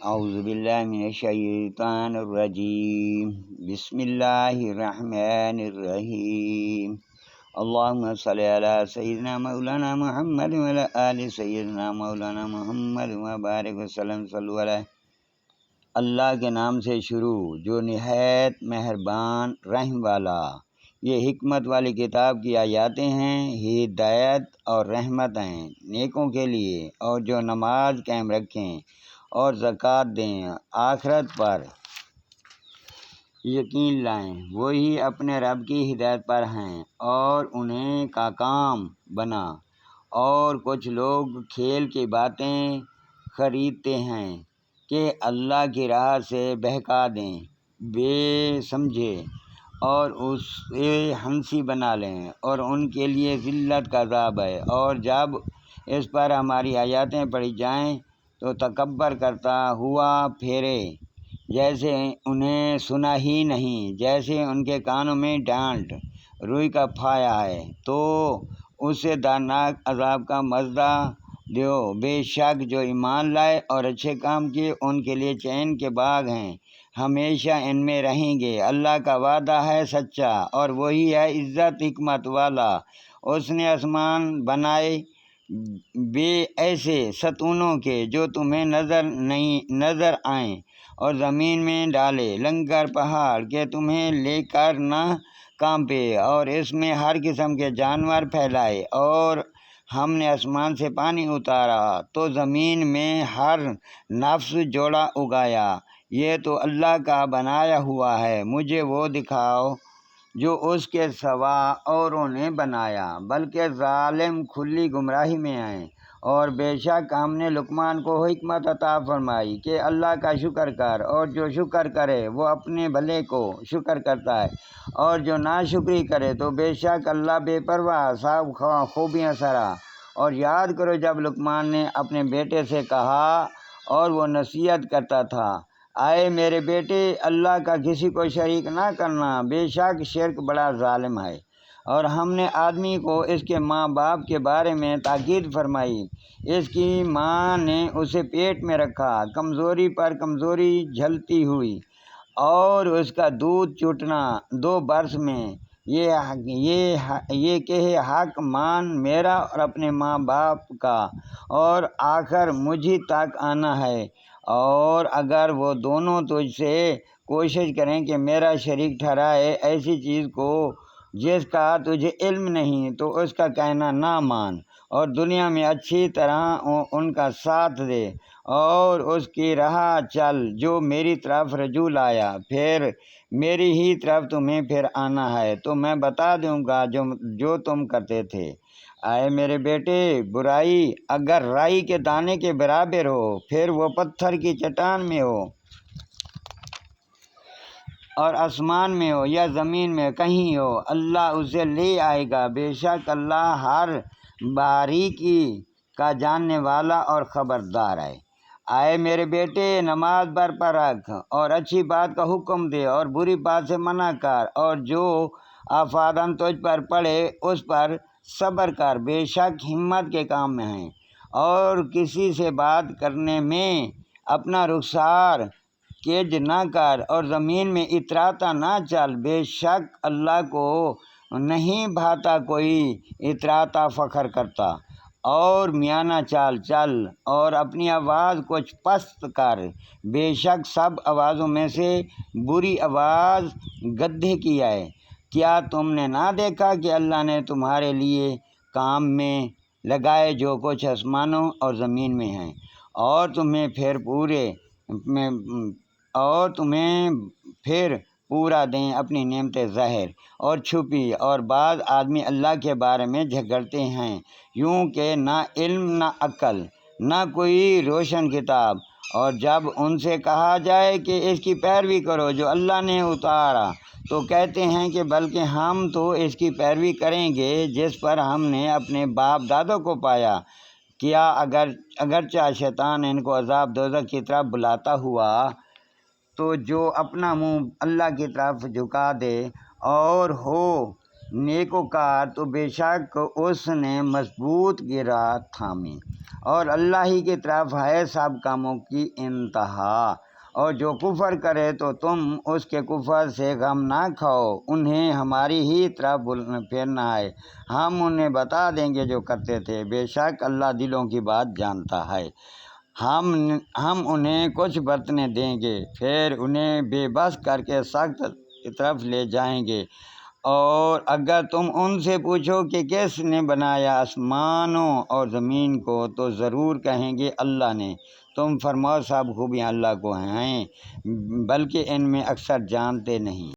اعوذ باللہ من الشیطان الرجیم بسم اللہ الرحمن الرحیم اللہم صلی علی سیدنا مولانا محمد وعلی آل سیدنا مولانا محمد وبارک وسلم صلو علیہ۔ اللہ کے نام سے شروع جو نہایت مہربان رحم والا۔ یہ حکمت والی کتاب کی آیاتیں ہیں، ہدایت اور رحمت ہیں نیکوں کے لیے، اور جو نماز قائم رکھیں اور زکوٰۃ دیں، آخرت پر یقین لائیں، وہی اپنے رب کی ہدایت پر ہیں اور انہیں کا کام بنا۔ اور کچھ لوگ کھیل کی باتیں خریدتے ہیں کہ اللہ کی راہ سے بہکا دیں بے سمجھے اور اسے ہنسی بنا لیں، اور ان کے لیے ذلت کا عذاب ہے۔ اور جب اس پر ہماری آیاتیں پڑھی جائیں تو تکبر کرتا ہوا پھیرے، جیسے انہیں سنا ہی نہیں، جیسے ان کے کانوں میں ڈانٹ روئی کا پھایا ہے، تو اسے دردناک عذاب کا مزہ دیو۔ بے شک جو ایمان لائے اور اچھے کام کیے، ان کے لیے چین کے باغ ہیں، ہمیشہ ان میں رہیں گے۔ اللہ کا وعدہ ہے سچا، اور وہی ہے عزت حکمت والا۔ اس نے آسمان بنائے بے ایسے ستونوں کے جو تمہیں نظر آئیں، اور زمین میں ڈالے لنگر پہاڑ کہ تمہیں لے کر نہ کانپے، اور اس میں ہر قسم کے جانور پھیلائے۔ اور ہم نے آسمان سے پانی اتارا تو زمین میں ہر نفس جوڑا اگایا۔ یہ تو اللہ کا بنایا ہوا ہے، مجھے وہ دکھاؤ جو اس کے سوا اوروں نے بنایا، بلکہ ظالم کھلی گمراہی میں ہیں۔ اور بے شک ہم نے لقمان کو حکمت عطا فرمائی کہ اللہ کا شکر کر، اور جو شکر کرے وہ اپنے بھلے کو شکر کرتا ہے، اور جو ناشکری کرے تو بے شک اللہ بے پرواہ صاحب خوبیاں سرا۔ اور یاد کرو جب لقمان نے اپنے بیٹے سے کہا اور وہ نصیحت کرتا تھا، اے میرے بیٹے، اللہ کا کسی کو شریک نہ کرنا، بے شک شرک بڑا ظالم ہے۔ اور ہم نے آدمی کو اس کے ماں باپ کے بارے میں تاکید فرمائی۔ اس کی ماں نے اسے پیٹ میں رکھا، کمزوری پر کمزوری جھلتی ہوئی، اور اس کا دودھ چوٹنا 2 برس میں، یہ کہ حق مان میرا اور اپنے ماں باپ کا، اور آخر مجھی تک آنا ہے۔ اور اگر وہ دونوں تجھ سے کوشش کریں کہ میرا شریک ٹھہرائے ایسی چیز کو جس کا تجھے علم نہیں، تو اس کا کہنا نہ مان، اور دنیا میں اچھی طرح ان کا ساتھ دے، اور اس کی راہ چل جو میری طرف رجوع لایا، پھر میری ہی طرف تمہیں پھر آنا ہے، تو میں بتا دوں گا جو تم کرتے تھے۔ اے میرے بیٹے، برائی اگر رائی کے دانے کے برابر ہو، پھر وہ پتھر کی چٹان میں ہو اور آسمان میں ہو یا زمین میں کہیں ہو، اللہ اسے لے آئے گا۔ بے شک اللہ ہر باریکی کا جاننے والا اور خبردار ہے۔ اے میرے بیٹے، نماز برپا رکھ، اور اچھی بات کا حکم دے اور بری بات سے منع کر، اور جو آفات تجھ پر پڑے اس پر صبر کر، بے شک ہمت کے کام میں ہیں۔ اور کسی سے بات کرنے میں اپنا رخسار کیج نہ کر، اور زمین میں اتراتا نہ چل، بے شک اللہ کو نہیں بھاتا کوئی اتراتا فخر کرتا۔ اور میانہ چال چل، اور اپنی آواز کچھ پست کر، بے شک سب آوازوں میں سے بری آواز گدھے کی ہے۔ کیا تم نے نہ دیکھا کہ اللہ نے تمہارے لیے کام میں لگائے جو کچھ آسمانوں اور زمین میں ہیں، اور تمہیں پھر پورا دیں اپنی نعمتیں ظاہر اور چھپی۔ اور بعض آدمی اللہ کے بارے میں جھگڑتے ہیں، یوں کہ نہ علم نہ عقل نہ کوئی روشن کتاب۔ اور جب ان سے کہا جائے کہ اس کی پیروی کرو جو اللہ نے اتارا، تو کہتے ہیں کہ بلکہ ہم تو اس کی پیروی کریں گے جس پر ہم نے اپنے باپ دادوں کو پایا۔ کیا اگرچہ شیطان ان کو عذاب دوزخ کی طرف بلاتا ہوا، تو جو اپنا منہ اللہ کی طرف جھکا دے اور ہو نیکوکار تو بے شک اس نے مضبوط گرا تھامی، اور اللہ ہی کی طرف ہے سب کاموں کی انتہا۔ اور جو کفر کرے تو تم اس کے کفر سے غم نہ کھاؤ، انہیں ہماری ہی طرف پھیرنا ہے، ہم انہیں بتا دیں گے جو کرتے تھے، بے شک اللہ دلوں کی بات جانتا ہے۔ ہم انہیں کچھ برتنے دیں گے، پھر انہیں بے بس کر کے سخت کی طرف لے جائیں گے، اور اگر تم ان سے پوچھو کہ کس نے بنایا آسمانوں اور زمین کو تو ضرور کہیں گے اللہ نے۔ تم فرماؤ سب خوبیاں اللہ کو ہیں، بلکہ ان میں اکثر جانتے نہیں۔